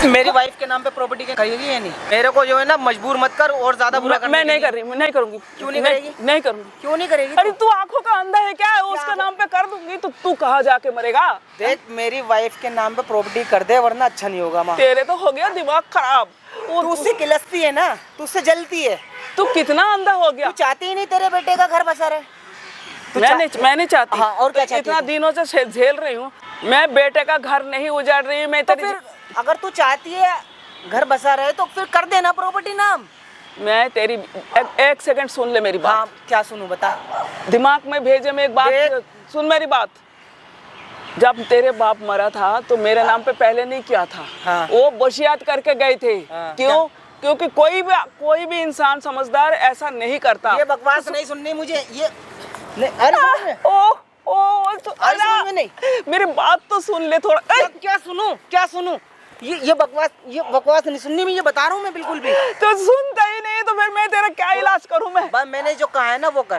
मेरी वाइफ के नाम पे प्रॉपर्टी के खरीदेगी या नहीं? मेरे को जो है ना मजबूर मत कर और ज्यादा बुरा करने मैं नहीं के लिए। कर रही, नहीं करूंगी। क्यों नहीं करेगी? नहीं करूंगी। क्यों नहीं करेगी? अरे तू आंखों का अंधा है क्या? उसका नाम पे कर दूंगी तो तू कहाँ जाके मरेगा? देख मेरी वाइफ के नाम पे प्रॉपर्टी कर दे वरना अच्छा नहीं होगा माँ। तेरे तो हो गया दिमाग खराब। तू उससे किलसती है ना, तू उससे जलती है। तू कितना अंधा हो गया? तू चाहती ही नहीं तेरे बेटे का घर बसा रहे। मैं नहीं चाहती। हाँ, और क्या चाहती इतना है तू? दिनों से झेल रही हूँ मैं। बेटे का घर नहीं उजाड़ रही, मैं तो तेरी फिर अगर तू चाहती है घर बसा रहे तो फिर कर देना प्रॉपर्टी नाम। मैं तेरी एक सेकंड सुन ले मेरी बात। हाँ क्या सुनूं बता। दिमाग में भेजे में एक बात सुन मेरी बात। जब तेरे बाप मरा था तो मेरे नाम पे पहले नहीं किया था। हाँ। वो वसीयत करके गए थे। हाँ, क्यों? क्योंकि कोई भी इंसान समझदार ऐसा नहीं करता। ये बकवास नहीं सुननी मुझे। ये नहीं, अरे समझ में। ओ तो अरे समझ में नहीं। मेरी बात तो सुन ले थोड़ा। क्या सुनूं क्या सुनूं? ये बकवास नहीं सुननी। मैं ये बता रहा हूँ मैं बिल्कुल भी। तो सुनता ही नहीं तो फिर मैं तेरा क्या इलाज करूं मैं? बस मैंने जो कहा है ना वो कर।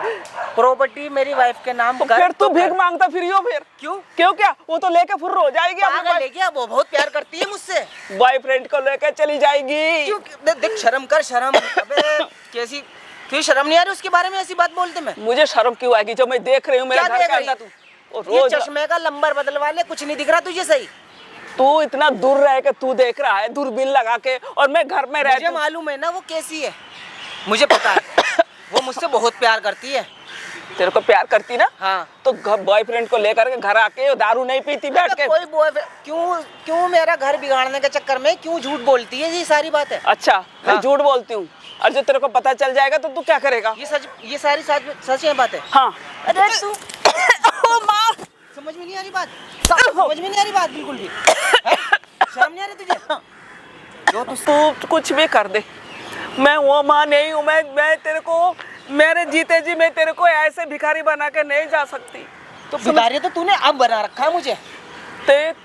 प्रॉपर्टी मेरी वाइफ के नाम तो कर। फिर तू तो भीख कर। मांगता फिर क्यों? क्यों क्या? वो तो लेके फुर्र हो जाएगी। पागल है क्या? वो बहुत प्यार करती है मुझसे। बॉयफ्रेंड को लेकर चली जाएगी। क्यों? देख शर्म कर शर्म। अबे कैसी तुझे शर्म नहीं आ रही उसके बारे में ऐसी बात बोलते? मैं मुझे शर्म क्यों आएगी जब मैं देख रही हूँ मेरे क्या घर देख के रही अंदर तू? रोज ये चश्मे का नंबर बदलवा ले, कुछ नहीं दिख रहा तुझे सही? तू इतना दूर रह के तू देख रहा है दूरबीन लगा के, और मैं घर में मुझे रहती हूँ। मालूम है ना वो कैसी है, मुझे पता है। वो मुझसे बहुत प्यार करती है। तेरे को प्यार करती ना? हाँ। तो बॉयफ्रेंड को लेकर के घर आके दारू नहीं पीती बैठ के? कोई बॉयफ्रेंड क्यों मेरा घर बिगाड़ने के चक्कर में क्यों झूठ बोलती है? ये सारी बात है। अच्छा मैं हाँ। झूठ बोलती हूँ और जो तेरे को पता चल जाएगा तो तू क्या करेगा? ये सारी सच है बात है। हाँ। अरे तू समझ में नहीं आ रही बात? समझ में नहीं आ रही बात बिल्कुल भी? हैं? शर्म नहीं आ रही तुझे? जो तू कुछ भी कर दे, मैं वो माँ नहीं हूँ। मैं तेरे को मेरे जीते जी मैं तेरे को ऐसे भिखारी बना के नहीं जा सकती। तो भिखारी तो तूने अब बना रखा है मुझे।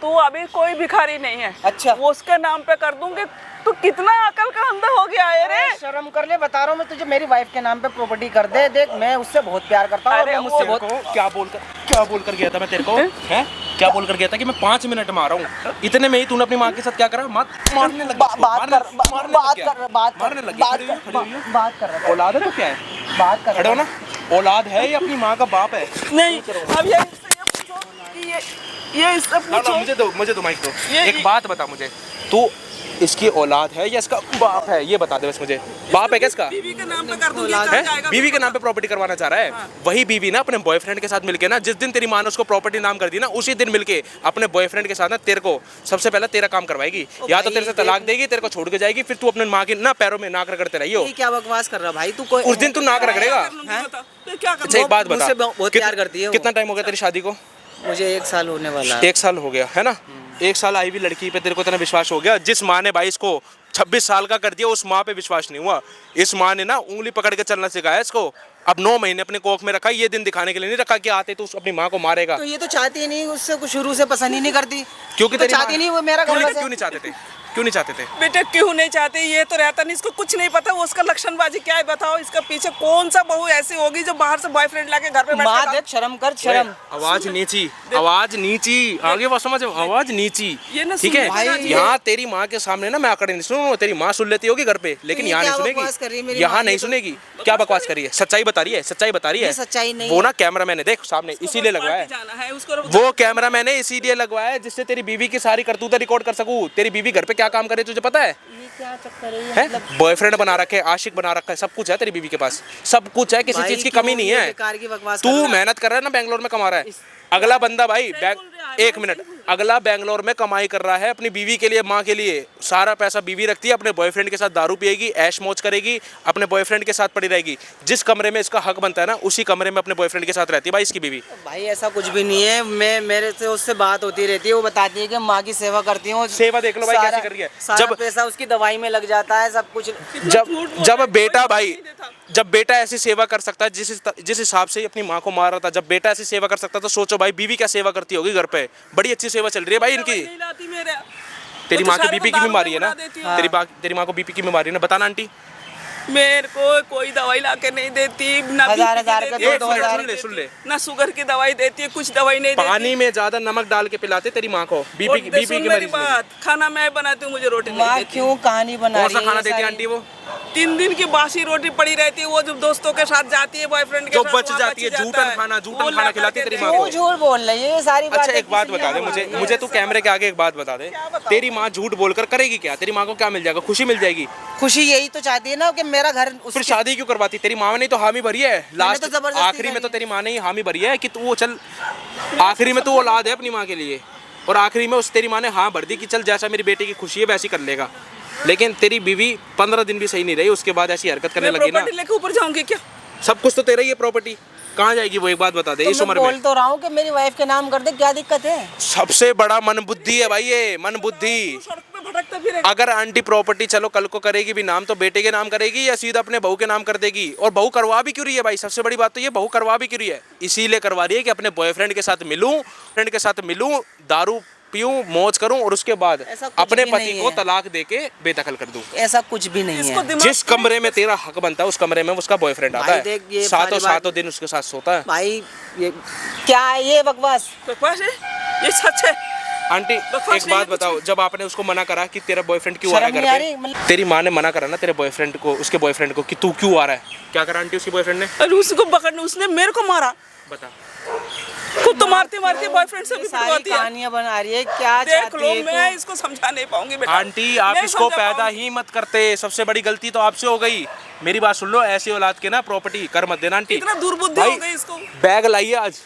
तू अभी कोई भिखारी नहीं है। अच्छा। वो उसके नाम पे कर दूंगी। तू कितना अकल का अंधा हो गया है रे? शर्म कर ले, बता रहा हूँ मैं तुझे। मेरी वाइफ के नाम पे प्रॉपर्टी कर दे। देख मैं उससे बहुत प्यार करता हूँ और मैं मुझसे बहुत। क्या बोलकर गया था मैं तेरे को? हैं? क्या बोलकर गया था कि मैं 5 मिनट में आ रहा हूँ? इतने में ही तूने अपनी माँ के साथ क्या करा? मारने लगी। बात कर औलाद है तो क्या है? बात कर खड़े हो ना? औलाद है या अपनी माँ का बाप है? नहीं। अब ये पूछो कि ये इससे पूछो। मुझे दो माइक दो। ये एक बात बता मुझे, तू इसकी औलाद है या इसका बाप है? ये बता दे बस मुझे। बाप है क्या इसका? बीवी के नाम पे कर दूंगी। है? बीवी के नाम पे प्रॉपर्टी करवाना चाह रहा है। हाँ। वही बीवी ना अपने बॉयफ्रेंड के साथ मिलके ना, जिस दिन तेरी माँ ने उसको प्रॉपर्टी नाम कर दी ना, उसी दिन मिलके अपने बॉयफ्रेंड के साथ ना तेरे को सबसे पहले तेरा काम करवाएगी। या तो तेरे से तलाक देगी, तेरे को छोड़ के जाएगी, फिर तू अपने माँ के ना पैरों में नाक रगड़ते रहियो। क्या बकवास कर रहा भाई तू? कोई उस दिन तू नाक रगड़ेगा। अच्छा एक बात बता, मुझसे बहुत प्यार करती है वो। कितना टाइम हो गया तेरी शादी को? मुझे 1 साल होने वाला है। 1 साल हो गया है ना? 1 साल आई हुई लड़की पे तेरे को इतना विश्वास हो गया? जिस माँ ने भाई इसको 26 साल का कर दिया, उस माँ पे विश्वास नहीं हुआ। इस माँ ने ना उंगली पकड़ के चलना सिखाया इसको। अब 9 महीने अपने कोख में रखा, ये दिन दिखाने के लिए नहीं रखा कि आते तो अपनी माँ को मारेगा। तो ये तो चाहती नहीं, उससे कुछ शुरू से पसंद ही नहीं करती। क्योंकि तो चाहती नहीं वो मेरा घर क्यों नहीं चाहते थे? क्यों नहीं चाहते थे? बेटे क्यों नहीं चाहते? ये तो रहता नहीं, इसको कुछ नहीं पता। वो उसका लक्षणबाजी क्या है बताओ? इसका पीछे कौन सा बहू ऐसी होगी जो बाहर से बॉयफ्रेंड लाके घर पे माँ देख शर्म कर शर्म। आवाज नीची, आवाज नीची। आगे बात समझ, आवाज नीची। ठीक है? यहाँ तेरी माँ के सामने ना मैं आकर नहीं सुनूंगा। तेरी माँ सुन लेती होगी घर पे, लेकिन यहाँ नहीं सुनेगी। यहाँ नहीं सुनेगी। क्या बकवास करी है? सच्चाई बता रही है, सच्चाई बता रही है। सच्चाई नहीं। वो ना कैमरा मैंने देख सामने इसीलिए लगवाया है। वो कैमरा मैंने इसीलिए लगवाया है जिससे तेरी बीवी की सारी करतूतें रिकॉर्ड कर सकूं। तेरी बीवी घर पे क्या काम करे तुझे पता है? ये क्या चक्कर है? है बॉयफ्रेंड बना रखे, आशिक बना रखा है, सब कुछ है तेरी बीवी के पास। सब कुछ है, किसी चीज की कमी नहीं है। तू मेहनत कर रहा है ना, बेंगलोर में कमा रहा है। अगला बंदा भाई एक मिनट, अगला बेंगलोर में कमाई कर रहा है अपनी बीवी के लिए, माँ के लिए। सारा पैसा बीवी रखती है, अपने बॉयफ्रेंड के साथ दारू पिएगी, ऐश मौज करेगी, अपने बॉयफ्रेंड के साथ पड़ी रहेगी। जिस कमरे में इसका हक बनता है ना, उसी कमरे में अपने बॉयफ्रेंड के साथ रहती है भाई इसकी बीवी। भाई ऐसा कुछ भी नहीं है। मेरे से उससे बात होती रहती है, वो बताती है कि माँ की सेवा करती हूँ। सेवा देख लो भाई कैसी कर रही है। जब पैसा उसकी दवाई में लग जाता है, सब कुछ। जब बेटा ऐसी सेवा कर सकता है, जिस हिसाब से अपनी माँ को मार रहा था, जब बेटा ऐसी सेवा कर सकता है तो सोचो भाई बीवी क्या सेवा करती होगी घर पे। बड़ी अच्छी सेवा चल रही है भाई इनकी। तेरी माँ की बीपी की बीमारी है ना? तेरी माँ को बीपी की बीमारी है ना? बताना आंटी, मेरे को कोई दवाई ला के नहीं देती, ना हजार BP की हजार का देती, दो एक दो मिनट, हजार सुन ले, सुन ले। ना शुगर की दवाई देती है, कुछ दवाई नहीं देती। पानी में ज्यादा नमक डाल के पिलाते तेरी माँ को, और बीपी सुन की मेरी मरीज बात, खाना मैं बनाती हूँ, मुझे रोटी नहीं माँ देती। क्यों कहानी बना कौन रही सा है खाना ये देती है सारी? आंटी वो? 3 दिन की बासी रोटी पड़ी रहती है, वो जब दोस्तों के साथ जाती है, बॉयफ्रेंड के जो साथ, बच वहाँ जाती है, जाता जूठन खाना, वो जूठन ला खाना खिलाती है करके तेरी माँ दे- को। क्यों झूठ बोल रही है ये सारी बातें? अच्छा एक बात किस बता दे लिए मुझे, बोल मुझे तू कैमरे के आगे एक बात बता दे, तेरी माँ झूठ बोलकर करेगी क्या? तेरी माँ को क्या मिल जाएगा? खुशी मिल जाएगी। खुशी यही तो चाहती है ना कि मेरा घर फिर शादी क्यों करवाती? तेरी माँ ने तो हामी भरी है लास्ट, तो जबरदस्ती आखिरी में करी तो है। तेरी माँ ने ही हामी भरी है कि तू वो चल, आखिरी में तू औलाद है अपनी माँ के लिए, और आखिरी में उस तेरी माँ ने हाँ भर दी कि चल जैसा मेरी बेटी की खुशी है वैसी कर लेगा। लेकिन तेरी बीवी 15 दिन भी सही नहीं रही, उसके बाद ऐसी हरकत करने मैं लगी ना। प्रॉपर्टी लेके ऊपर जाऊंगी क्या? सब कुछ तो तेरा ही है, प्रॉपर्टी कहाँ जाएगी वो एक बात बता दे तो इस मैं उम्र बोल में। तो रहा हूँ कि मेरी वाइफ के नाम कर दे, क्या दिक्कत है? सबसे बड़ा मन बुद्धि है भाई ये, मन बुद्धि। सड़क पे भटकता फिरेगा। अगर आंटी प्रॉपर्टी चलो कल को करेगी भी नाम, तो बेटे के नाम करेगी या सीधा अपने बहू के नाम कर देगी? और बहू करवा भी क्यों रही है भाई? सबसे बड़ी बात तो ये, बहू करवा भी क्यों रही है? इसीलिए करवा रही है कि अपने बॉयफ्रेंड के साथ मिलूं, फ्रेंड के साथ मिलूं, दारू पीऊं, मौज करूं, और उसके बाद ऐसा कुछ अपने भी पति नहीं को है। तलाक देके बेदखल कर दूं। ऐसा कुछ भी नहीं इसको है। दिमाग जिस कमरे में तेरा हक बनता है उस कमरे में उसका बॉयफ्रेंड आता भाई देख, है, ये सातों सारी बात- सातों दिन उसके साथ सोता है। भाई ये क्या है ये बकवास? बकवास है, ये सच है। आंटी बकवास एक नहीं है बात कुछ बताओ, जब आपने उसको मना करा कि तेरा बॉयफ्रेंड क्यों आ रहा है शर्म घर नहीं आ पे, रही? मतलब- तेरी माँ ने मना करा ना तेरे बॉयफ्रेंड को, उसके बॉयफ्रेंड को, कि तू क्यों आ रहा है, क्या करा आंटी उसके बॉयफ्रेंड ने? और उसको पकड़ने उसने मेरे को मारा, बता। खुद तो मारती मारती बॉयफ्रेंड से ये भी सारी पिटवाती है। कहानियां बना रही है, क्या देख चाहती लो, है मैं तू? इसको समझा नहीं पाऊंगी बेटा। आंटी आप नहीं इसको समझा पैदा पाऊंगी। ही मत करते, सबसे बड़ी गलती तो आपसे हो गई। मेरी बात सुन लो, ऐसी औलाद के ना प्रॉपर्टी कर मत देना आंटी। इतना दुर्बुद्धि भाई, हो गई इसको। बैग बैग लाइए आज,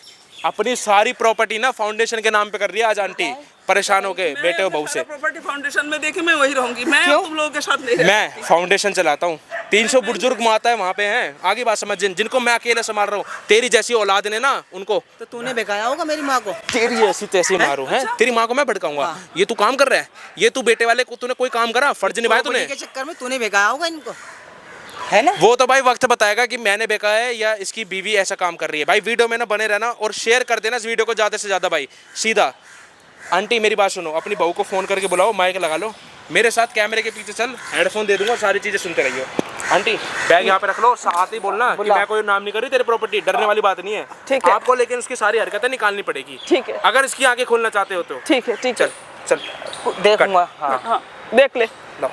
अपनी सारी प्रॉपर्टी ना फाउंडेशन के नाम पे कर रही है आज आंटी, परेशान हो गए बेटे और बहू से। प्रॉपर्टी फाउंडेशन में देखी मैं वही रहूंगी, मैं क्यों? तुम लोगों के साथ नहीं रह मैं फाउंडेशन चलाता हूँ, 300 बुजुर्ग माता है वहाँ पे हैं, आगे बात समझ, जिनको मैं अकेले संभाल रहा हूँ। तेरी जैसी औलाद ने ना उनको, तो तूने बेकाया होगा मेरी माँ को। तेरी जैसी तैसी मारू है, तेरी माँ को मैं भड़काऊंगा। ये तू काम कर रहा है, ये तू बेटे वाले को तूने कोई काम करा, फर्ज निभाया तूने? प्रॉपर्टी के चक्कर में तूने बेकाया होगा इनको, है ना? वो तो भाई वक्त बताएगा कि मैंने बेका है या इसकी बीवी ऐसा काम कर रही है। भाई वीडियो में ना बने रहना और शेयर कर देना इस वीडियो को ज़्यादा से ज़्यादा भाई, सीधा। आंटी मेरी बात सुनो, अपनी बहू को फ़ोन करके बुलाओ, माइक लगा लो, मेरे साथ कैमरे के पीछे चल, हेडफोन दे दूंगा, सारी चीज़ें सुनते रहियो। आंटी बैग यहाँ पे रख लो, साथ ही बोलना कि मैं कोई नाम नहीं कर रही तेरी प्रॉपर्टी, डरने वाली बात नहीं है। ठीक है। आपको लेकिन उसकी सारी हरकतें निकालनी पड़ेगी। ठीक है। अगर इसकी आंखें खोलना चाहते हो तो ठीक है, ठीक है। चल चल देखूंगा। हाँ हाँ, देख ले। लो।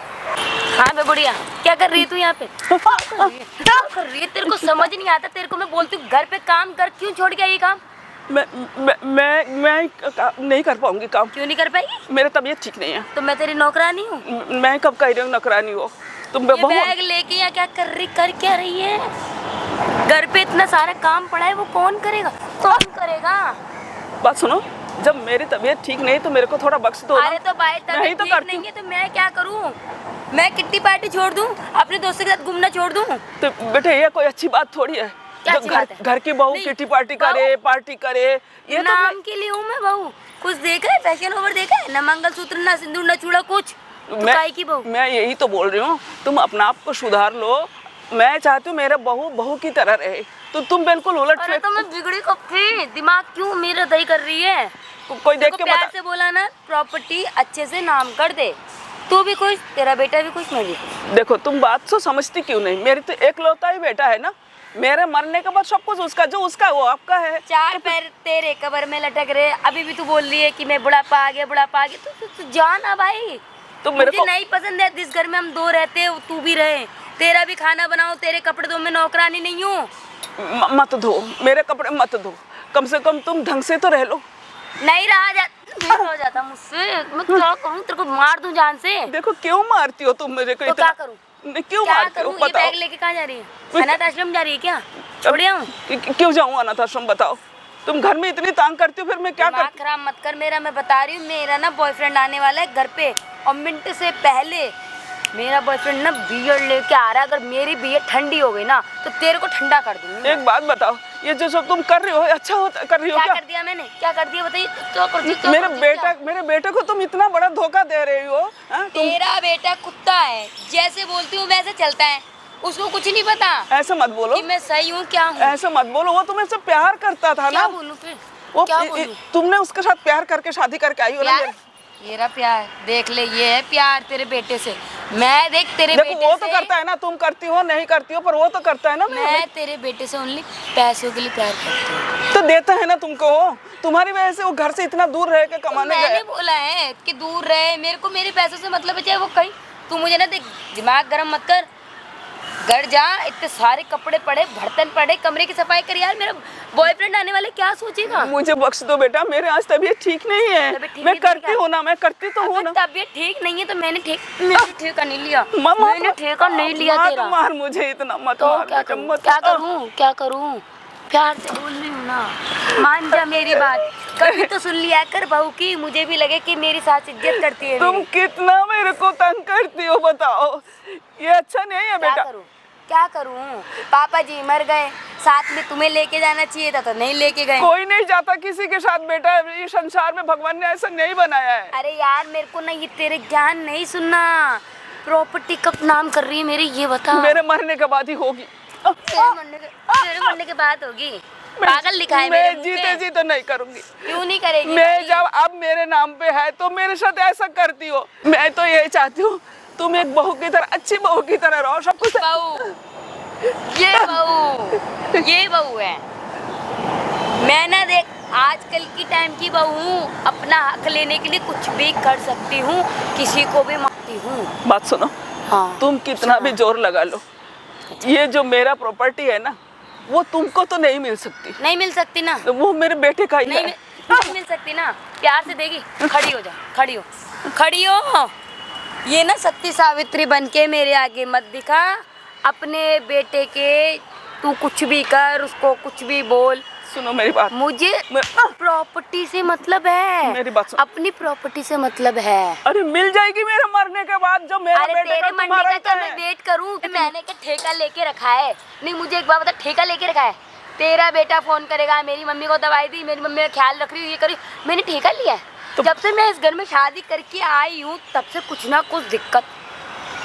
हाँ बे बुढ़िया, क्या कर रही है तू यहाँ पे? क्या कर रही है? तेरे को समझ नहीं आता? तेरे को मैं बोलती हूँ घर पे काम कर, क्यों छोड़ के आई ये काम? मैं नहीं कर पाऊंगी काम। क्यों नहीं कर पाएगी? मेरी तबीयत ठीक नहीं है। तो मैं तेरी नौकरानी हूँ। मैं कब कह रही हूँ नौकरानी हो तुम? ये बैग लेके यहाँ क्या कर रही, कर क्या रही है? घर पे इतना सारा काम पड़ा है, वो कौन करेगा? कौन करेगा? बात सुनो, जब मेरी तबीयत ठीक नहीं तो मेरे को थोड़ा बख्श दो ना। अरे तो भाई नहीं तबीयत तो ठीक करती नहीं है तो मैं क्या करूँ? मैं किट्टी पार्टी छोड़ दूँ? अपने दोस्तों के साथ घूमना छोड़ दूँ? तो बेटे ये कोई अच्छी बात थोड़ी है, क्या जो अच्छी बात है? घर की बहू नहीं, किटी पार्टी करे, पार्टी करे, ये तो नाम के लिए हूँ मैं बहू। कुछ देखा है? फैशन ओवर देखा है? ना मंगलसूत्र, ना सिंदूर, ना चूड़ा, कुछ। तू काहे की बहू? मैं यही तो बोल रही हूँ, तुम अपना आप को सुधार लो। मैं चाहती हूँ मेरा बहू बहू की तरह रहे, तो तुम बिल्कुल उलट अरे तो मैं बिगड़ी कब थी? दिमाग क्यों मेरा दही कर रही है? कोई देख देखो के प्यार बता। से बोला ना, प्रॉपर्टी अच्छे से नाम कर दे। तू भी खुश, तेरा बेटा भी खुश, मैं भी खुश। देखो तुम बात तो समझती क्यों नहीं? मेरी तो एकलौता ही बेटा है ना, मेरे मरने के बाद सब कुछ उसका, जो उसका वो आपका है। चार पैर तेरे कबर में लटक रहे, अभी भी तू बोल रही है कि मैं बुढ़ापा आ गया, बुढ़ापा आ गया। तू जान ना भाई, तो मेरे मुझे को नहीं पसंद है जिस घर में हम दो रहते हैं तू भी रहे। तेरा भी खाना बनाओ, तेरे कपड़े दो, मैं नौकरानी नहीं हूँ। मत धो मेरे कपड़े, मत धो, कम से कम तुम ढंग से तो रह लो। नहीं हो जाता मुझसे, मैं क्या करूँ? तेरे को मार दूं जान से। देखो क्यों मारती हो तुम मुझे को तो इतना? क्या करूँ? नहीं, क्यों क्या मारती हो करूँ? ये बताओ? बैग लेके कहाँ जा रही है? अनाथ आश्रम जा रही है क्या? छोड़ आऊँ? क्यों जाऊँ अनाथ आश्रम? बताओ, तुम घर में इतनी तांग करती हो, फिर मैं क्या दिमाग करती? खराब मत कर मेरा, मैं बता रही हूँ। मेरा ना बॉयफ्रेंड आने वाला है घर पे, और मिनट से पहले मेरा बॉयफ्रेंड ना बियर लेके आ रहा है। अगर मेरी बियर ठंडी हो गई ना तो तेरे को ठंडा कर दूंगी। एक बात बताओ, ये जो सब तुम कर रही हो अच्छा होता कर रही हो क्या क्या? कर दिया मैंने? क्या कर दिया बताइए? तो करती तो मेरे करती बेटा, क्या? मेरे बेटे को तुम इतना बड़ा धोखा दे रही हो। हाँ, तुम तेरा बेटा कुत्ता है, जैसे बोलती हूँ वैसे चलता है, उसको कुछ नहीं पता ऐसे मत बोलो, कि मैं सही हूँ क्या हूँ। ऐसे मत बोलो। वो तुम्हें से प्यार करता था क्या ना, बोलूँ फिर? वो क्या बोलूँ? तुमने उसके साथ प्यार करके शादी करके आई हो ना। प्यार? तेरा प्यार देख ले, ये है प्यार तेरे बेटे से। मैं देख तेरे देखो बेटे वो तो से करता है ना, तुम करती हो नहीं करती हो, पर वो तो करता है ना। मैं तेरे बेटे से ओनली पैसों के लिए प्यार करती हूँ। तो देता है ना तुमको, तुम्हारी वजह से वो घर से इतना दूर रह के तो कमाने मैंने गए। बोला है कि दूर रहे, मेरे को मेरे पैसों से मतलब है, चाहे वो कहीं। तू मुझे ना देख, दिमाग गर्म मत कर, घर जा, इतने सारे कपड़े पड़े, बर्तन पड़े, कमरे की सफाई कर यार। मेरा बॉयफ्रेंड आने वाले क्या सोचेगा? मुझे बख्श दो बेटा, मेरे आज तबीयत ठीक नहीं है। तबीयत ठीक मैं नहीं करती है? हूँ ना, मैं करती तो हूँ ना। तबीयत ठीक नहीं है तो मैंने ठेका नहीं लिया। मामा, मैंने ठेका नहीं लिया मत तेरा। मार मुझे इतना, मत तो मार क्या बेटा, करूँ, मत। क्या करूँ, क्या करूँ? प्यार से बोल रही हूँ ना, मान जा मेरी बात। कभी तो सुन लिया कर बहू की, मुझे भी लगे कि मेरी सास इज्जत करती है तुम मेरी। कितना मेरे को तंग करती हो बताओ, ये अच्छा नहीं है क्या बेटा। करूँ, क्या करूँ? पापा जी मर गए, साथ में तुम्हें लेके जाना चाहिए था तो नहीं लेके गए। कोई नहीं जाता किसी के साथ बेटा, ये संसार में भगवान ने ऐसा नहीं बनाया है। अरे यार मेरे को ना ये तेरे ज्ञान नहीं सुनना। प्रॉपर्टी कब नाम कर रही है मेरी, ये बता। मेरे मरने के बाद ही होगी। तेरे मरने के बाद होगी? पागल लिखा है मेरे मैं मुंह जीते पे। जी तो नहीं करूंगी। क्यों नहीं करेगी मैं भाई? जब अब मेरे नाम पे है तो मेरे साथ ऐसा करती हो। मैं तो यही चाहती हूँ तुम एक बहू की तरह, अच्छी बहू की तरह रहो, सब कुछ। बहू, ये बहू है। मैं ना देख आजकल की टाइम की बहू हूँ, अपना हक लेने के लिए कुछ भी कर सकती हूँ, किसी को भी मारती हूँ। बात सुनो, हाँ तुम कितना भी जोर लगा लो, ये जो मेरा प्रॉपर्टी है ना, वो तुमको तो नहीं मिल सकती। नहीं मिल सकती ना? वो मेरे बेटे का ही नहीं है। नहीं मिल सकती ना? प्यार से देगी। खड़ी हो जा, खड़ी हो, खड़ी हो। ये ना सती सावित्री बन के मेरे आगे मत दिखा। अपने बेटे के तू कुछ भी कर, उसको कुछ भी बोल, सुनो मेरी बात, मुझे प्रॉपर्टी से मतलब है। मेरी बात सुनो। अपनी प्रॉपर्टी से मतलब है। अरे मिल जाएगी मेरे मरने के बाद, जो मेरा अरे बेटे तेरे का मरने तुम्हारा का क्या ही मैं है। वेट करूं? मैंने क्या ठेका लेके रखा है? नहीं, मुझे एक बार बता, ठेका लेके रखा है? तेरा बेटा फोन करेगा, मेरी मम्मी को दवाई दी, मेरी मम्मी का ख्याल रख रही हूँ, ये करी, मैंने ठेका लिया है? तो जब से मैं इस घर में शादी करके आई हूँ तब से कुछ ना कुछ दिक्कत।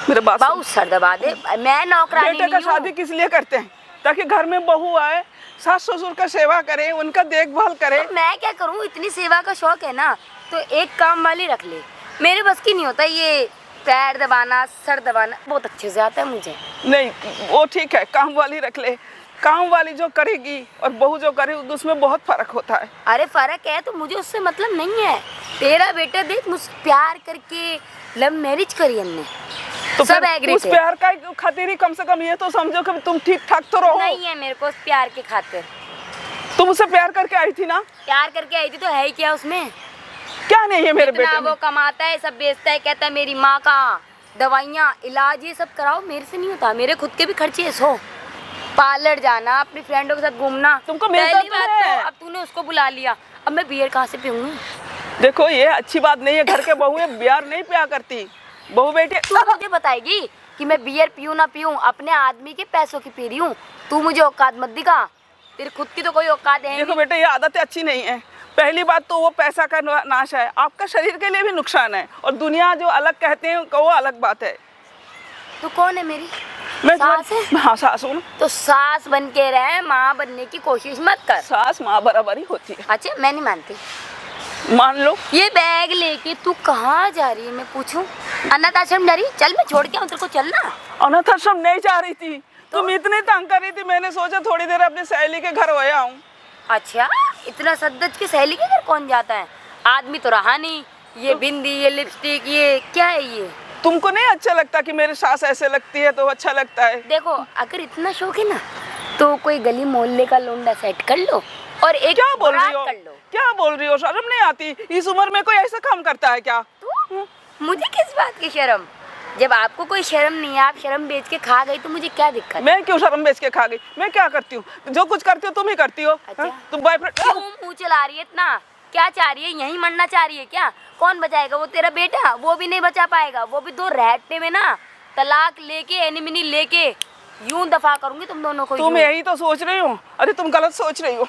मेरे बात सुनो। बहुत सर दबा दे। मैं नौकरानी बेटे का नहीं हूँ। शादी किस लिए करते हैं? ताकि घर में बहू आए, सास ससुर का सेवा करे, उनका देखभाल करे। तो मैं क्या करूँ? इतनी सेवा का शौक है ना तो एक काम वाली रख ले। मेरे बस की नहीं होता ये पैर दबाना, सर दबाना, बहुत अच्छे से आता है मुझे। नहीं वो ठीक है, काम वाली रख ले। काम वाली जो करेगी और बहू जो करेगी उसमें बहुत फर्क होता है। अरे फर्क है तो मुझे उससे मतलब नहीं है। तेरा बेटा देख, मुझसे प्यार करके लव मैरिज करी हमने, तो सब फिर एग्री उस थे। प्यार का खातिर ही कम से कम ये तो समझो कि तुम ठीक ठाक तो रहो। नहीं है मेरे को उस प्यार के खातिर। तुम उससे प्यार करके आई थी ना? प्यार करके आई थी तो है ही क्या उसमें? क्या नहीं है मेरे इतना बेटे वो में? कमाता है, सब बेचता है, कहता है मेरी माँ का दवाइयाँ, इलाज, ये सब कराओ। मेरे से नहीं होता, मेरे खुद के भी खर्चे है। सो पार्लर जाना, अपनी फ्रेंडों के साथ घूमना। तुमको मिलता पहली तो बात है। तो अब तूने उसको बुला लिया, अब मैं बियर कहाँ से पीऊंगी? देखो ये अच्छी बात नहीं है, घर के बहुएं बियर नहीं पिया करती। बहू बेटे तू मुझे बताएगी कि मैं बियर पीऊँ ना पीऊँ? अपने आदमी के पैसों की पी रही हूँ। तू मुझे औकात मत दिखा, तेरी खुद की तो कोई औकात है देखो नहीं। बेटे, ये आदतें अच्छी नहीं है। पहली बात तो वो पैसा का नाश है, आपका शरीर के लिए भी नुकसान है। और दुनिया जो अलग कहते हैं वो अलग बात है। तू कौन है मेरी? मैं सास है? हाँ सास हूँ। तो सास बन के रहे, माँ बनने की कोशिश मत कर। सास माँ बराबर ही होती है, अच्छा मैं नहीं मानती। मान लो। ये बैग लेके तू कहाँ जा रही है मैं पूछूं? अनाथ आश्रम जा रही है? चल मैं छोड़ के आऊँ तेरे को, चलना। अनाथ आश्रम नहीं जा रही थी, तुम इतनी तंग कर रही थी, मैंने सोचा थोड़ी देर अपनी सहेली के घर होया आऊँ। अच्छा, इतना सद्दज की सहेली के घर कौन जाता है? आदमी तो रहा नहीं। ये बिंदी, ये लिपस्टिक, ये क्या है ये? तुमको नहीं अच्छा लगता कि मेरी सास ऐसे लगती है? तो अच्छा लगता है। देखो अगर इतना शौक है ना तो कोई गली मोहल्ले का लोंडा सेट कर लो और एक क्या बोल रही बारात हो? कर लो। क्या बोल रही हो? शर्म नहीं आती? इस उम्र में कोई ऐसा काम करता है क्या? तू मुझे किस बात की शर्म? जब आपको कोई शर्म नहीं है, आप शर्म बेच के खा गई तो मुझे क्या दिक्कत है? मैं क्यों शर्म बेच के खा गई? मैं क्या करती हूँ? जो कुछ करती हो तुम ही करती हो। अच्छा। हाँ? तुम बॉयफ्रेंड क्यों मुंह चला रही है इतना? क्या चाह रही है? यहीं मरना चाह रही है क्या? कौन बचाएगा? वो तेरा बेटा, वो भी नहीं बचा पाएगा। वो भी दो रहते में ना तलाक लेके, एनिमिनी लेके यूं दफा करूंगी तुम दोनों को। तुम यूं। यही तो सोच रही हो। अरे तुम गलत सोच रही हो,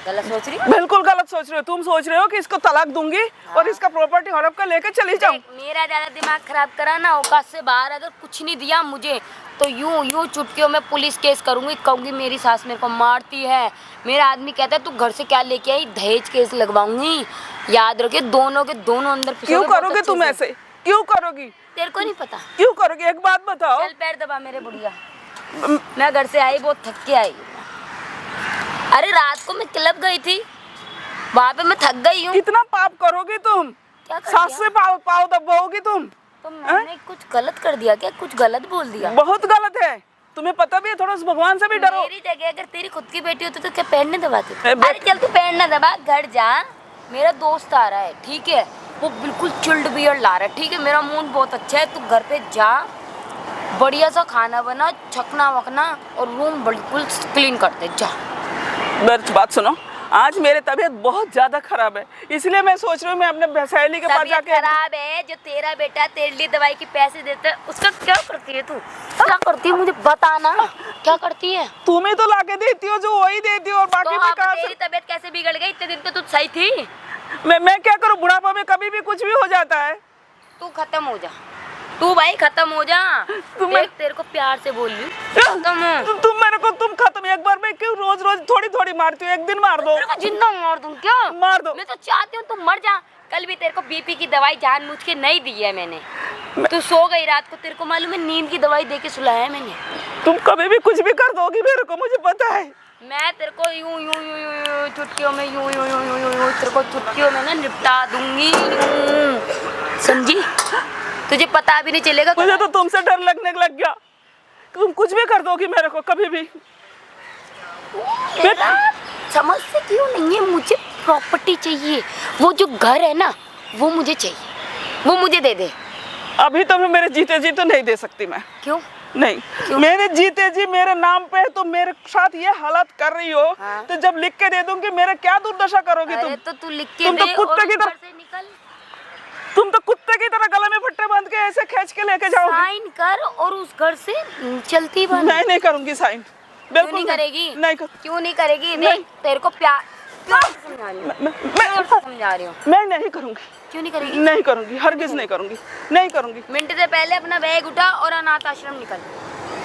गलत सोच रही हो? बिल्कुल गलत सोच रहे हो। तुम सोच रहे हो कि इसको तलाक दूंगी और इसका प्रॉपर्टी हड़प कर लेके चली जाऊं। देख, मेरा ज्यादा दिमाग खराब करा ना, औकात से बाहर अगर कुछ नहीं दिया मुझे तो यूं चुटकियों में पुलिस केस करूंगी, कहूंगी मेरी सास मेरे को मारती है। मेरा आदमी कहता है तू घर से क्या लेके आई, दहेज केस लगवाऊंगी। याद रखिए दोनों के दोनों अंदर क्यों करोगे तुम ऐसे? क्यों करोगी? तेरे को नहीं पता। क्यों करोगे? एक बात बताओ। चल पैर दबा मेरे बुढ़िया। मैं घर से आई बहुत थक के आई। अरे रात को मैं क्लब गई थी, वहाँ पे मैं थक गई हूँ। कितना पाप करोगी तुम? क्या कर सास दिया? से पाव दबाओगी तुम? तो मैंने कुछ गलत कर दिया क्या? कुछ गलत बोल दिया? बहुत गलत है। तुम्हें पता भी है, थोड़ा सा भगवान से भी डरो। मेरी जगह अगर तेरी खुद की बेटी होती तो क्या पैर नहीं दबाती? बे- अरे चल तू पैर ना दबा, घर जा। मेरा दोस्त आ रहा है, ठीक है, वो बिल्कुल चिल्ड बियर ला रहा है, ठीक है, मेरा मूड बहुत अच्छा है, तू घर पे जा, बढ़िया सा खाना बना, छकना वकना और रूम बिल्कुल क्लीन कर दे, जा। मेरी बात सुनो, आज मेरी तबीयत बहुत ज्यादा खराब है, इसलिए मैं सोच रही हूँ मैं अपने सहेली के पास तबीयत जाके। खराब है, जो तेरा बेटा तेरे लिए दवाई के पैसे देता है, उसका क्या करती है तू? क्या करती है मुझे बताना, क्या करती है? तुम ही तो लाके देती हो, जो वही देती हो, और बाकी तो भी अब कहाँ तेरी से? तबीयत कैसे बिगड़ गई? इतने दिन तो तू सही थी। मैं क्या करूँ? बुढ़ापा में कभी भी कुछ भी हो जाता है। तू खत्म हो जा, तू भाई खत्म हो जा। तुम्हें- देख तेरे को प्यार से बोल रही हूँ, खत्म हो। तुम मेरे को, तुम खत्म। एक बार में क्यों रोज रोज थोड़ी थोड़ी मारती हो? एक दिन मार दो। तेरे को जिंदा मार दूं क्या? मार दो। मैं तो चाहती हूँ तू मर जा। कल भी तेरे को बीपी की दवाई जानबूझ के नहीं दी है मैंने। तू सो गई रात को, तेरे को मालूम है, नींद की दवाई दे के सुलाया है मैंने। तुम कभी भी कुछ भी कर दोगी मेरे को, मुझे पता है। मैं तेरे को यूं यूं यूं यूं यूं चुटकियों में यूं यूं यूं यूं यूं यूं तेरे को चुटकियों में ना निपटा दूंगी, समझी? तुझे पता भी नहीं चलेगा। मुझे तो तुमसे डर लगने लग गया। तुम कुछ भी कर दोगी मेरे को कभी भी। मेरा समझते क्यों नहीं है? मुझे प्रॉपर्टी चाहिए, वो जो घर है ना वो मुझे चाहिए, वो मुझे दे दे। अभी तो मैं मेरे जीते जी तो नहीं दे सकती मैं। क्यों? नहीं, क्यों? मेरे जीते जी मेरे नाम पे है, तो मेरे साथ ये हालत कर रही हो। हाँ। तो जब लिख के दे दूंगी, मेरे क्या दुर्दशा करोगी अरे तुम? तो तू लिख के तुम तो दे कुत्ते और की उस तरह- घर से निकल। तुम तो कुत्ते की तरह गले में फट्टे बांध के ऐसे खींच के लेके जाओगी। साइन कर और उस घर से चलती बन। मैं नहीं करूंगी साइन, क्यों बिल्कुल नहीं करेगी? नहीं कर। क्यों नहीं करेगी? नहीं। देख तेरे को प्यार प्यार से समझा रही हूँ, प्यार से समझा रही हूँ। मैं नहीं करूंगी, क्यों नहीं करेगी? नहीं करूंगी, हरगिज नहीं करूंगी, नहीं करूंगी। मिनट से पहले अपना बैग उठा और अनाथ आश्रम निकल।